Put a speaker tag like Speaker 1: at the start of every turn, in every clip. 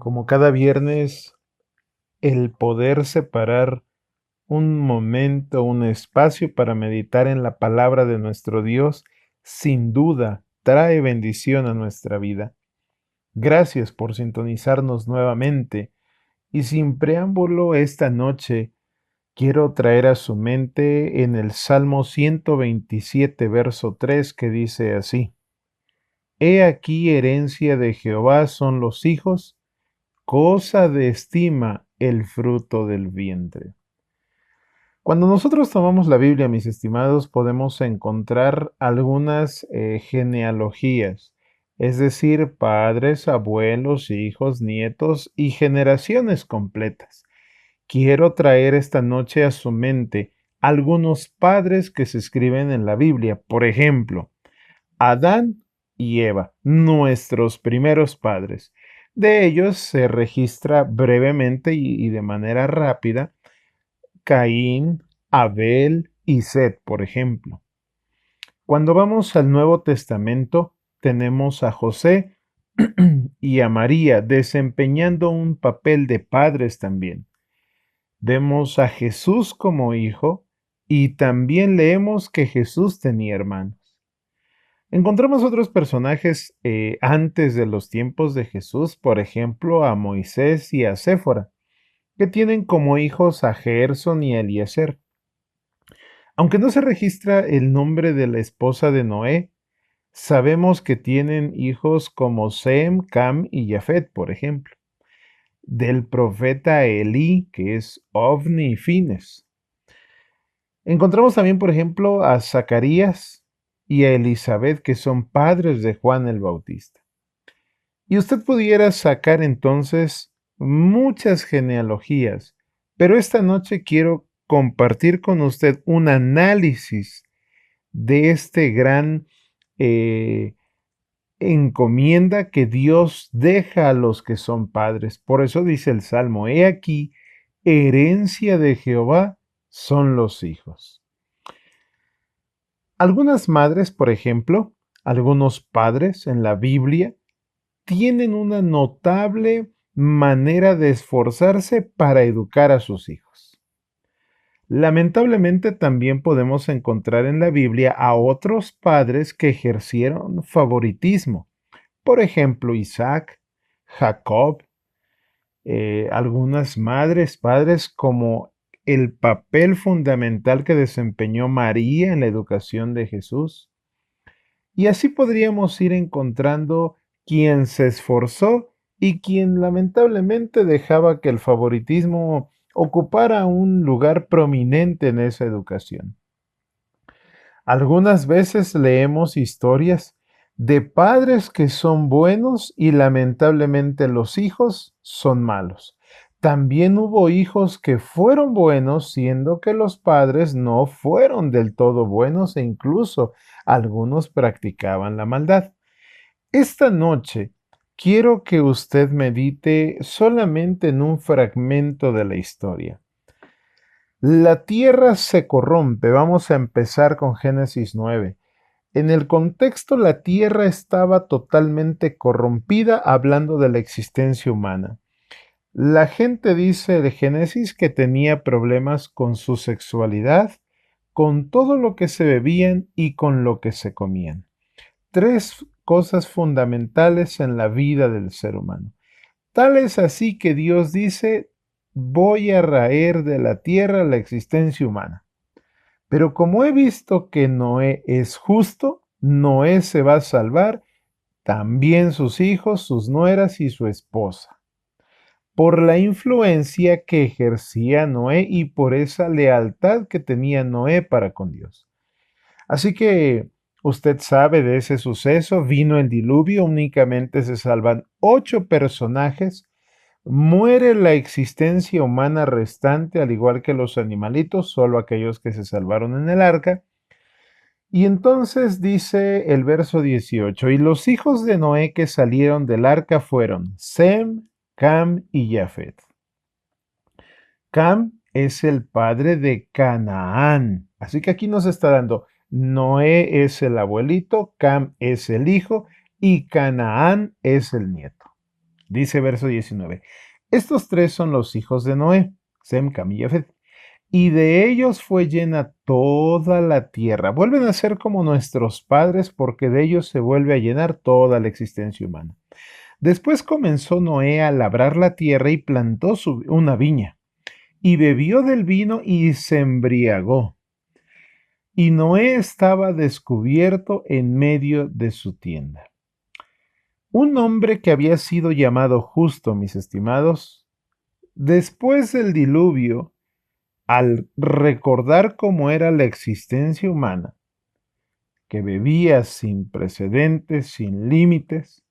Speaker 1: Como cada viernes, el poder separar un momento, un espacio para meditar en la palabra de nuestro Dios, sin duda trae bendición a nuestra vida. Gracias por sintonizarnos nuevamente y sin preámbulo esta noche quiero traer a su mente en el Salmo 127, verso 3, que dice así: He aquí herencia de Jehová son los hijos, cosa de estima el fruto del vientre. Cuando nosotros tomamos la Biblia, mis estimados, podemos encontrar algunas genealogías, es decir, padres, abuelos, hijos, nietos y generaciones completas. Quiero traer esta noche a su mente algunos padres que se escriben en la Biblia. Por ejemplo, Adán y Eva, nuestros primeros padres. De ellos se registra brevemente y de manera rápida Caín, Abel y Set, por ejemplo. Cuando vamos al Nuevo Testamento, tenemos a José y a María desempeñando un papel de padres también. Vemos a Jesús como hijo y también leemos que Jesús tenía hermanos. Encontramos otros personajes antes de los tiempos de Jesús, por ejemplo, a Moisés y a Séfora, que tienen como hijos a Gerson y a Eliezer. Aunque no se registra el nombre de la esposa de Noé, sabemos que tienen hijos como Sem, Cam y Jafet, por ejemplo. Del profeta Elí, que es Ofni y Fines. Encontramos también, por ejemplo, a Zacarías y a Elizabeth, que son padres de Juan el Bautista. Y usted pudiera sacar entonces muchas genealogías, pero esta noche quiero compartir con usted un análisis de este gran eh, encomienda que Dios deja a los que son padres. Por eso dice el Salmo: He aquí, herencia de Jehová son los hijos. Algunas madres, por ejemplo, algunos padres en la Biblia, tienen una notable manera de esforzarse para educar a sus hijos. Lamentablemente también podemos encontrar en la Biblia a otros padres que ejercieron favoritismo. Por ejemplo, Isaac, Jacob, algunas madres, padres, como el papel fundamental que desempeñó María en la educación de Jesús. Y así podríamos ir encontrando quien se esforzó y quien lamentablemente dejaba que el favoritismo ocupara un lugar prominente en esa educación. Algunas veces leemos historias de padres que son buenos y lamentablemente los hijos son malos. También hubo hijos que fueron buenos, siendo que los padres no fueron del todo buenos e incluso algunos practicaban la maldad. Esta noche quiero que usted medite solamente en un fragmento de la historia. La tierra se corrompe. Vamos a empezar con Génesis 9. En el contexto, la tierra estaba totalmente corrompida, hablando de la existencia humana. La gente dice de Génesis que tenía problemas con su sexualidad, con todo lo que se bebían y con lo que se comían. Tres cosas fundamentales en la vida del ser humano. Tal es así que Dios dice: voy a raer de la tierra la existencia humana. Pero como he visto que Noé es justo, Noé se va a salvar, también sus hijos, sus nueras y su esposa, por la influencia que ejercía Noé y por esa lealtad que tenía Noé para con Dios. Así que usted sabe de ese suceso: vino el diluvio, únicamente se salvan 8 personajes, muere la existencia humana restante, al igual que los animalitos, solo aquellos que se salvaron en el arca. Y entonces dice el verso 18: y los hijos de Noé que salieron del arca fueron Sem, Cam y Jafet. Cam es el padre de Canaán. Así que aquí nos está dando: Noé es el abuelito, Cam es el hijo y Canaán es el nieto. Dice verso 19. Estos tres son los hijos de Noé, Sem, Cam y Jafet. Y de ellos fue llena toda la tierra. Vuelven a ser como nuestros padres porque de ellos se vuelve a llenar toda la existencia humana. Después comenzó Noé a labrar la tierra y plantó una viña. Y bebió del vino y se embriagó. Y Noé estaba descubierto en medio de su tienda. Un hombre que había sido llamado justo, mis estimados, después del diluvio, al recordar cómo era la existencia humana, que bebía sin precedentes, sin límites,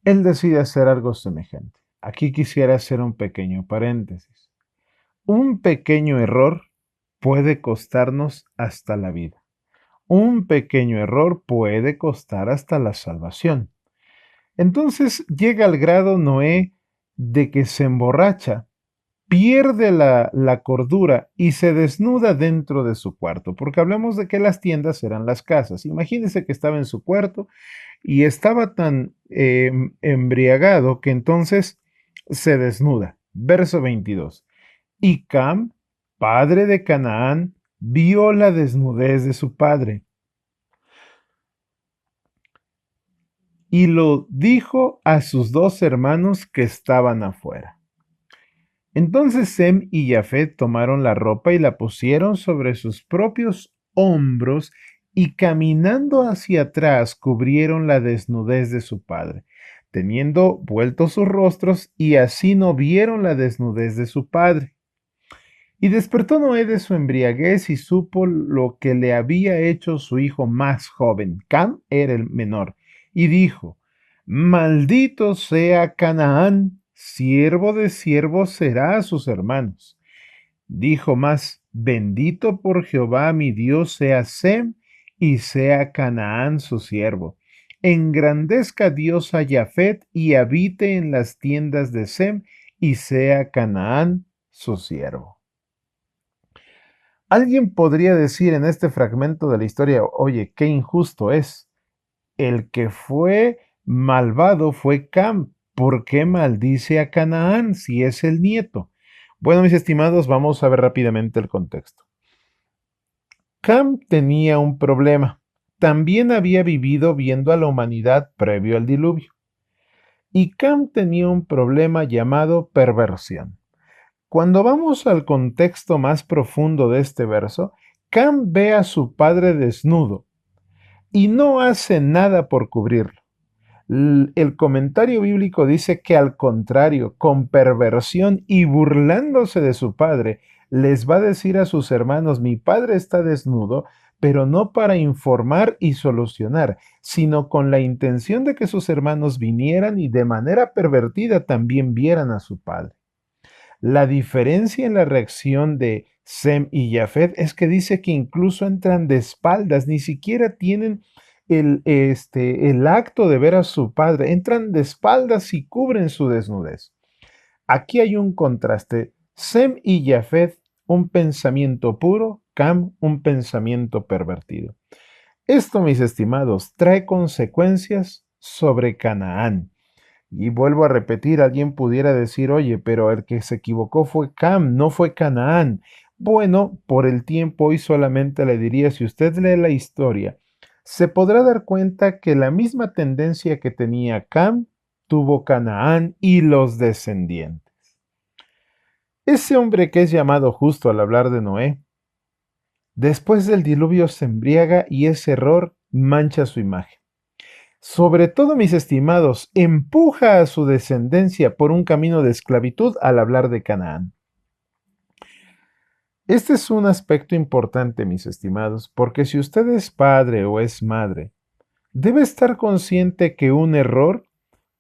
Speaker 1: él decide hacer algo semejante. Aquí quisiera hacer un pequeño paréntesis. Un pequeño error puede costarnos hasta la vida. Un pequeño error puede costar hasta la salvación. Entonces llega al grado Noé de que se emborracha, pierde la cordura y se desnuda dentro de su cuarto, porque hablamos de que las tiendas eran las casas. Imagínense que estaba en su cuarto y estaba tan embriagado que entonces se desnuda. Verso 22. Y Cam, padre de Canaán, vio la desnudez de su padre y lo dijo a sus dos hermanos que estaban afuera. Entonces Sem y Jafet tomaron la ropa y la pusieron sobre sus propios hombros y caminando hacia atrás cubrieron la desnudez de su padre, teniendo vueltos sus rostros, y así no vieron la desnudez de su padre. Y despertó Noé de su embriaguez y supo lo que le había hecho su hijo más joven. Cam era el menor. Y dijo, maldito sea Canaán, siervo de siervos será a sus hermanos. Dijo más, bendito por Jehová mi Dios sea Sem y sea Canaán su siervo. Engrandezca Dios a Jafet y habite en las tiendas de Sem y sea Canaán su siervo. Alguien podría decir en este fragmento de la historia, oye, qué injusto es. El que fue malvado fue Cam. ¿Por qué maldice a Canaán si es el nieto? Bueno, mis estimados, vamos a ver rápidamente el contexto. Cam tenía un problema. También había vivido viendo a la humanidad previo al diluvio. Y Cam tenía un problema llamado perversión. Cuando vamos al contexto más profundo de este verso, Cam ve a su padre desnudo y no hace nada por cubrirlo. El comentario bíblico dice que al contrario, con perversión y burlándose de su padre, les va a decir a sus hermanos, mi padre está desnudo, pero no para informar y solucionar, sino con la intención de que sus hermanos vinieran y de manera pervertida también vieran a su padre. La diferencia en la reacción de Sem y Jafet es que dice que incluso entran de espaldas, ni siquiera tienen el acto de ver a su padre, entran de espaldas y cubren su desnudez. Aquí hay un contraste. Sem y Jafet, un pensamiento puro, Cam, un pensamiento pervertido. Esto, mis estimados, trae consecuencias sobre Canaán. Y vuelvo a repetir, alguien pudiera decir, oye, pero el que se equivocó fue Cam, no fue Canaán. Bueno, por el tiempo hoy solamente le diría, si usted lee la historia, se podrá dar cuenta que la misma tendencia que tenía Cam tuvo Canaán y los descendientes. Ese hombre que es llamado justo al hablar de Noé, después del diluvio se embriaga y ese error mancha su imagen. Sobre todo, mis estimados, empuja a su descendencia por un camino de esclavitud al hablar de Canaán. Este es un aspecto importante, mis estimados, porque si usted es padre o es madre, debe estar consciente que un error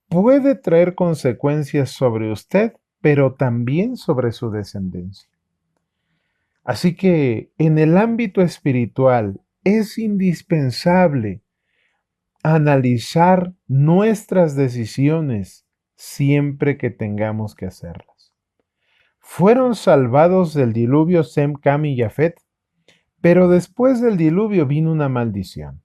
Speaker 1: puede traer consecuencias sobre usted, pero también sobre su descendencia. Así que en el ámbito espiritual es indispensable analizar nuestras decisiones siempre que tengamos que hacerlas. Fueron salvados del diluvio Sem, Cam y Jafet, pero después del diluvio vino una maldición.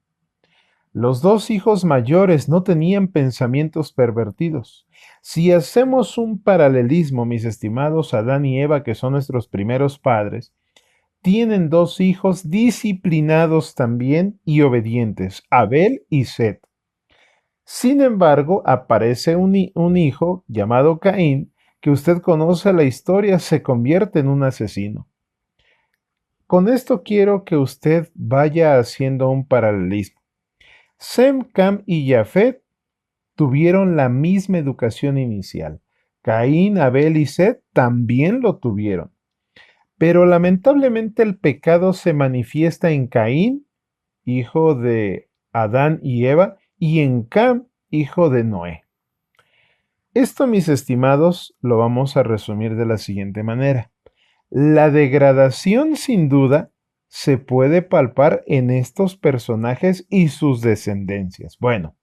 Speaker 1: Los dos hijos mayores no tenían pensamientos pervertidos. Si hacemos un paralelismo, mis estimados, Adán y Eva, que son nuestros primeros padres, tienen dos hijos disciplinados también y obedientes, Abel y Set. Sin embargo, aparece un hijo llamado Caín, que usted conoce la historia, se convierte en un asesino. Con esto quiero que usted vaya haciendo un paralelismo. Sem, Cam y Jafet tuvieron la misma educación inicial. Caín, Abel y Set también lo tuvieron. Pero lamentablemente el pecado se manifiesta en Caín, hijo de Adán y Eva, y en Cam, hijo de Noé. Esto, mis estimados, lo vamos a resumir de la siguiente manera. La degradación, sin duda, se puede palpar en estos personajes y sus descendencias. Bueno,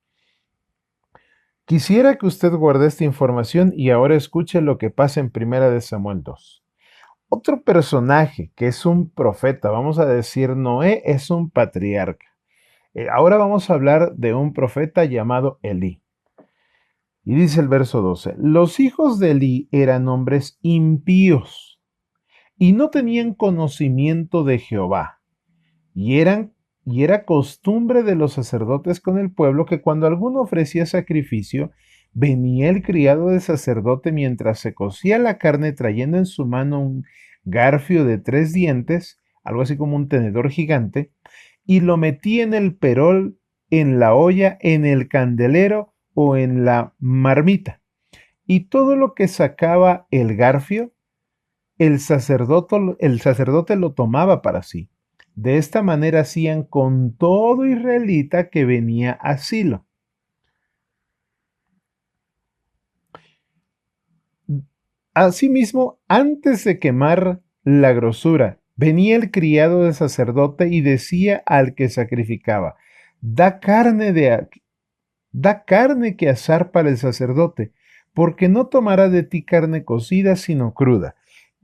Speaker 1: quisiera que usted guarde esta información y ahora escuche lo que pasa en Primera de Samuel 2. Otro personaje que es un profeta, vamos a decir Noé, es un patriarca. Ahora vamos a hablar de un profeta llamado Elí. Y dice el verso 12, los hijos de Elí eran hombres impíos y no tenían conocimiento de Jehová. Y era costumbre de los sacerdotes con el pueblo que cuando alguno ofrecía sacrificio, venía el criado del sacerdote mientras se cocía la carne trayendo en su mano un garfio de 3 dientes, algo así como un tenedor gigante, y lo metía en el perol, en la olla, en el candelero o en la marmita. Y todo lo que sacaba el garfio, el sacerdote lo tomaba para sí. De esta manera hacían con todo israelita que venía a Silo. Asimismo, antes de quemar la grosura, venía el criado del sacerdote y decía al que sacrificaba, da carne que asar para el sacerdote, porque no tomará de ti carne cocida, sino cruda.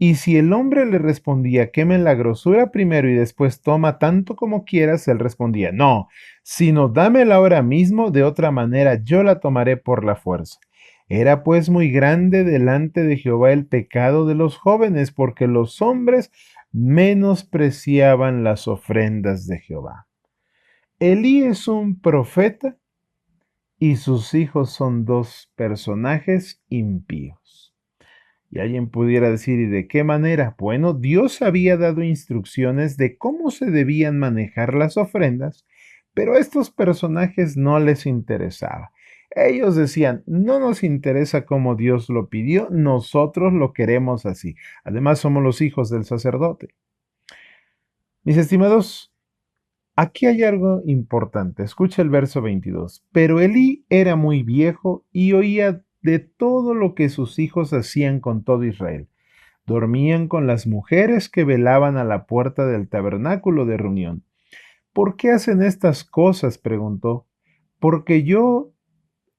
Speaker 1: Y si el hombre le respondía, queme la grosura primero y después toma tanto como quieras, él respondía, no, sino dámela ahora mismo, de otra manera yo la tomaré por la fuerza. Era pues muy grande delante de Jehová el pecado de los jóvenes, porque los hombres menospreciaban las ofrendas de Jehová. Elí es un profeta y sus hijos son dos personajes impíos. Y alguien pudiera decir, ¿y de qué manera? Bueno, Dios había dado instrucciones de cómo se debían manejar las ofrendas, pero a estos personajes no les interesaba. Ellos decían, no nos interesa cómo Dios lo pidió, nosotros lo queremos así. Además, somos los hijos del sacerdote. Mis estimados, aquí hay algo importante. Escucha el verso 22. Pero Elí era muy viejo y oía de todo lo que sus hijos hacían con todo Israel. Dormían con las mujeres que velaban a la puerta del tabernáculo de reunión. ¿Por qué hacen estas cosas? Preguntó. Porque yo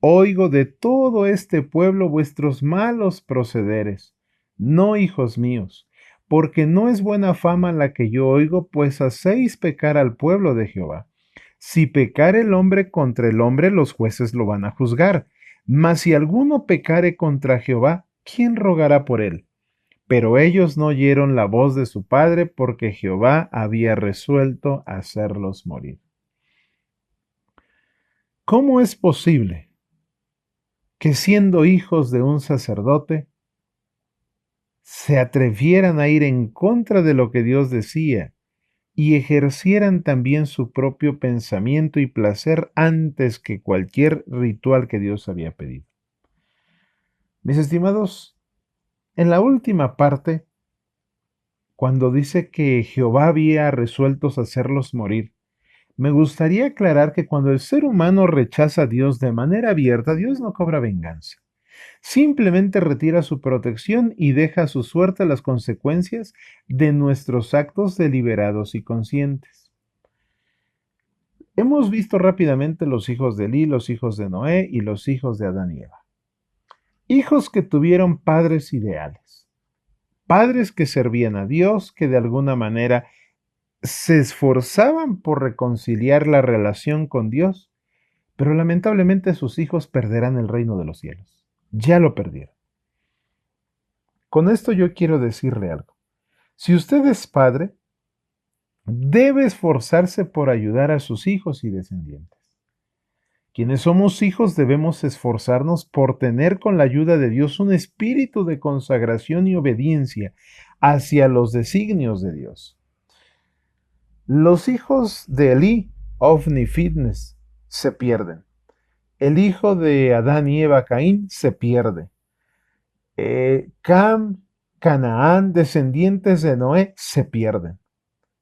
Speaker 1: oigo de todo este pueblo vuestros malos procederes. No, hijos míos, porque no es buena fama la que yo oigo, pues hacéis pecar al pueblo de Jehová. Si pecar el hombre contra el hombre, los jueces lo van a juzgar. Mas si alguno pecare contra Jehová, ¿quién rogará por él? Pero ellos no oyeron la voz de su padre, porque Jehová había resuelto hacerlos morir. ¿Cómo es posible que siendo hijos de un sacerdote, se atrevieran a ir en contra de lo que Dios decía y ejercieran también su propio pensamiento y placer antes que cualquier ritual que Dios había pedido? Mis estimados, en la última parte, cuando dice que Jehová había resuelto hacerlos morir, me gustaría aclarar que cuando el ser humano rechaza a Dios de manera abierta, Dios no cobra venganza. Simplemente retira su protección y deja a su suerte las consecuencias de nuestros actos deliberados y conscientes. Hemos visto rápidamente los hijos de Elí, los hijos de Noé y los hijos de Adán y Eva. Hijos que tuvieron padres ideales. Padres que servían a Dios, que de alguna manera se esforzaban por reconciliar la relación con Dios, pero lamentablemente sus hijos perderán el reino de los cielos. ya lo perdieron. Con esto yo quiero decirle algo. Si usted es padre, debe esforzarse por ayudar a sus hijos y descendientes. Quienes somos hijos debemos esforzarnos por tener con la ayuda de Dios un espíritu de consagración y obediencia hacia los designios de Dios. Los hijos de Elí, Ofni, Fitness, se pierden. El hijo de Adán y Eva, Caín, se pierde. Cam, Canaán, descendientes de Noé, se pierden.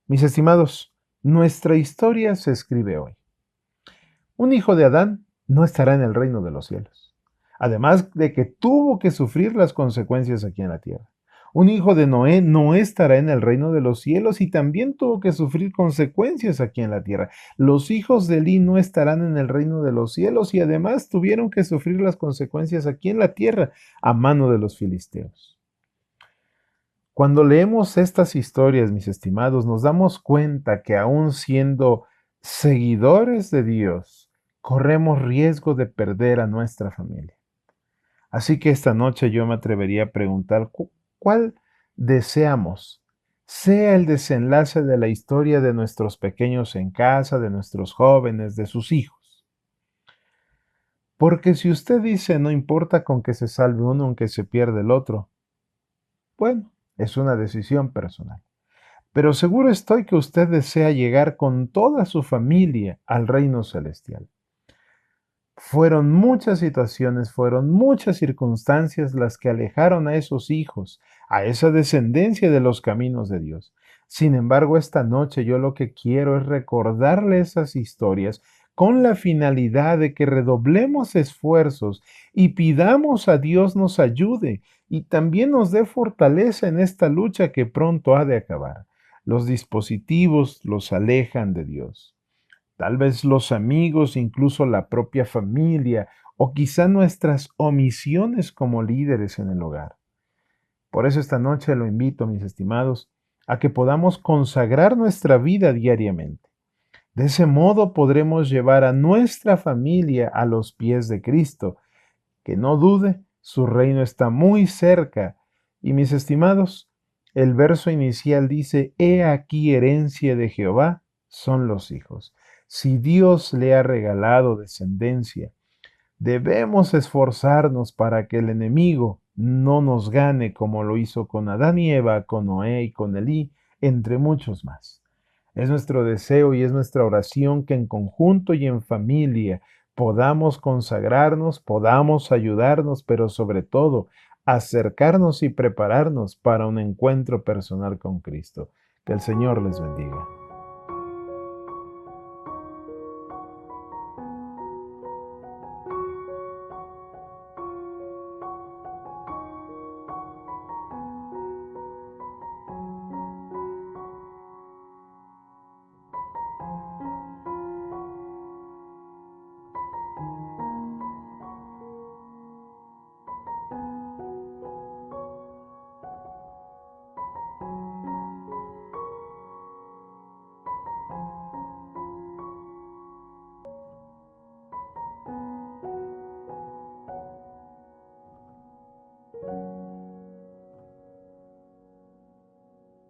Speaker 1: Mis estimados, nuestra historia se escribe hoy. Un hijo de Adán no estará en el reino de los cielos, además de que tuvo que sufrir las consecuencias aquí en la tierra. Un hijo de Noé no estará en el reino de los cielos y también tuvo que sufrir consecuencias aquí en la tierra. Los hijos de Elí no estarán en el reino de los cielos y además tuvieron que sufrir las consecuencias aquí en la tierra a mano de los filisteos. Cuando leemos estas historias, mis estimados, nos damos cuenta que aún siendo seguidores de Dios, corremos riesgo de perder a nuestra familia. Así que esta noche yo me atrevería a preguntar cuál deseamos sea el desenlace de la historia de nuestros pequeños en casa, de nuestros jóvenes, de sus hijos. Porque si usted dice no importa con que se salve uno aunque se pierda el otro, bueno, es una decisión personal. Pero seguro estoy que usted desea llegar con toda su familia al reino celestial. Fueron muchas situaciones, fueron muchas circunstancias las que alejaron a esos hijos, a esa descendencia de los caminos de Dios. Sin embargo, esta noche yo lo que quiero es recordarle esas historias con la finalidad de que redoblemos esfuerzos y pidamos a Dios nos ayude y también nos dé fortaleza en esta lucha que pronto ha de acabar. Los dispositivos los alejan de Dios. Tal vez los amigos, incluso la propia familia, o quizá nuestras omisiones como líderes en el hogar. Por eso esta noche lo invito, mis estimados, a que podamos consagrar nuestra vida diariamente. De ese modo podremos llevar a nuestra familia a los pies de Cristo. Que no dude, su reino está muy cerca. Y mis estimados, el verso inicial dice, He aquí herencia de Jehová son los hijos. Si Dios le ha regalado descendencia, debemos esforzarnos para que el enemigo no nos gane como lo hizo con Adán y Eva, con Noé y con Elí, entre muchos más. Es nuestro deseo y es nuestra oración que en conjunto y en familia podamos consagrarnos, podamos ayudarnos, pero sobre todo acercarnos y prepararnos para un encuentro personal con Cristo. Que el Señor les bendiga.